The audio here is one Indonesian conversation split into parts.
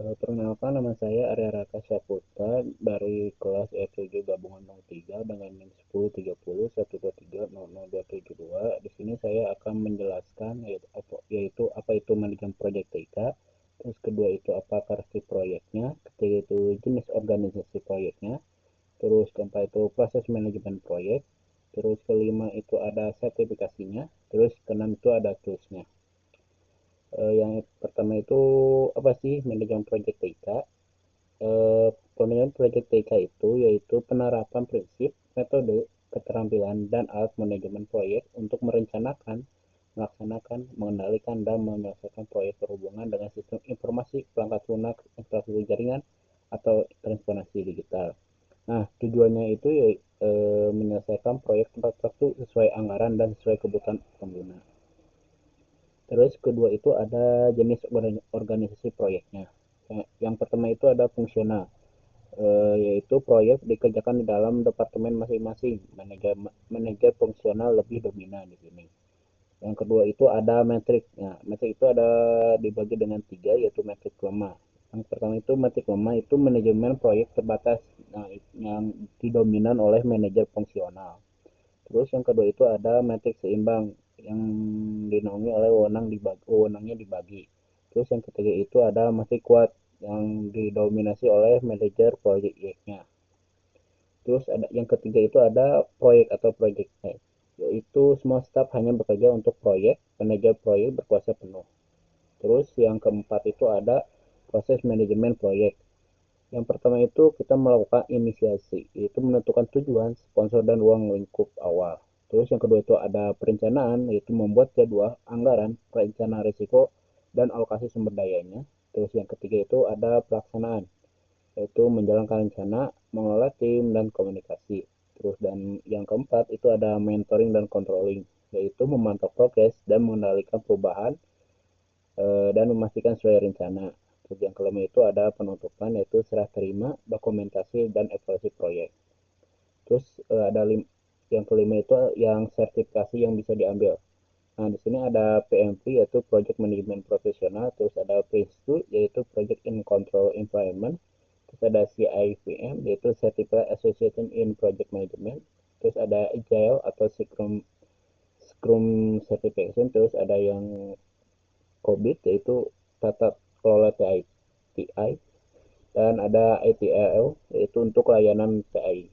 Perkenalkan, nama saya Arya Raka Saputra dari kelas E7 gabungan 03 dengan NIM 103012300272. Di sini saya akan menjelaskan yaitu apa itu manajemen proyek TIK, terus kedua itu apa versi proyeknya, ketiga itu jenis organisasi proyeknya, terus keempat itu proses manajemen proyek, terus kelima itu ada sertifikasinya, terus keenam itu ada toolsnya. Yang pertama itu apa sih manajemen proyek TIK? Pemilihan proyek TIK itu yaitu penerapan prinsip, metode, keterampilan, dan alat manajemen proyek untuk merencanakan, melaksanakan, mengendalikan, dan menyelesaikan proyek berhubungan dengan sistem informasi, perangkat lunak, infrastruktur jaringan, atau transformasi digital. Nah, tujuannya itu menyelesaikan proyek tepat waktu sesuai anggaran dan sesuai kebutuhan pengguna. Terus kedua itu ada jenis organisasi proyeknya. Yang pertama itu ada fungsional, yaitu proyek dikerjakan di dalam departemen masing-masing. Manajer fungsional lebih dominan di sini. Yang kedua itu ada metrik. Nah, metrik itu ada dibagi dengan tiga, yaitu metrik lemah. Yang pertama itu metrik lemah itu manajemen proyek terbatas, nah, yang didominan oleh manajer fungsional. Terus yang kedua itu ada metrik seimbang yang dinaungi oleh wewenangnya dibagi. Terus yang ketiga itu ada metrik kuat yang didominasi oleh manajer proyeknya. Terus ada yang ketiga itu ada proyek atau project type, yaitu semua staf hanya bekerja untuk proyek, manajer proyek berkuasa penuh. Terus yang keempat itu ada proses manajemen proyek. Yang pertama itu kita melakukan inisiasi, yaitu menentukan tujuan, sponsor, dan uang lingkup awal. Terus yang kedua itu ada perencanaan, yaitu membuat jadwal, anggaran, rencana risiko, dan alokasi sumber dayanya. Terus yang ketiga itu ada pelaksanaan, yaitu menjalankan rencana, mengelola tim, dan komunikasi. Terus dan yang keempat itu ada mentoring dan controlling, yaitu memantau progres dan mengendalikan perubahan dan memastikan sesuai rencana. Terus yang kelima itu ada penutupan, yaitu serah terima, dokumentasi, dan evaluasi proyek. Terus ada yang kelima itu yang sertifikasi yang bisa diambil. Nah, di sini ada PMP yaitu Project Management Professional, terus ada PRINCE2 yaitu Project in Control Environment, terus ada CIVM yaitu Certified Association in Project Management, terus ada Agile atau Scrum Certification, terus ada yang COBIT yaitu Tata Kelola TI, dan ada ITIL yaitu untuk layanan TI.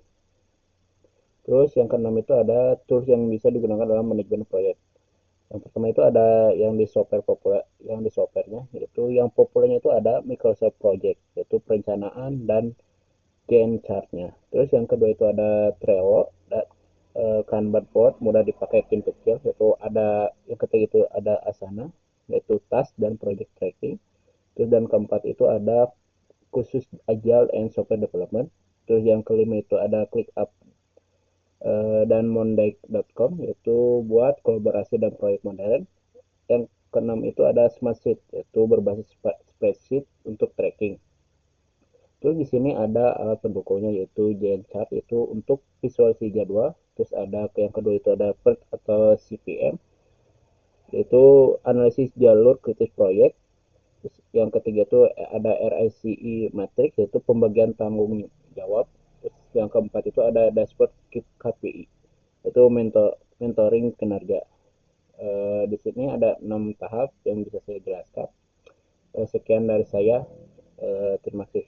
Terus yang keenam itu ada tools yang bisa digunakan dalam manajemen proyek. Yang pertama itu ada yang di software populer, yang di softwarenya, yaitu yang populernya itu ada Microsoft Project, yaitu perencanaan dan Gantt chartnya. Terus yang kedua itu ada Trello, Kanban board mudah dipakai tim kecil, yaitu ada yang ketiga itu ada Asana, yaitu task dan project tracking. Terus dan keempat itu ada khusus Agile and Software Development. Terus yang kelima itu ada ClickUp dan monday.com, yaitu buat kolaborasi dan proyek modern. Yang keenam itu ada Smart Sheet, yaitu berbasis spreadsheet untuk tracking. Terus di sini ada alat pendukungnya yaitu Gantt chart itu untuk visualisasi jadwal. Terus ada yang kedua itu ada PERT atau CPM, yaitu analisis jalur kritis proyek. Terus yang ketiga itu ada RICE matrix, yaitu pembagian tanggung jawab. Terus yang keempat itu ada dashboard KPI, yaitu mentoring kinerja. Di sini ada 6 tahap yang bisa saya jelaskan. Sekian dari saya. Terima kasih.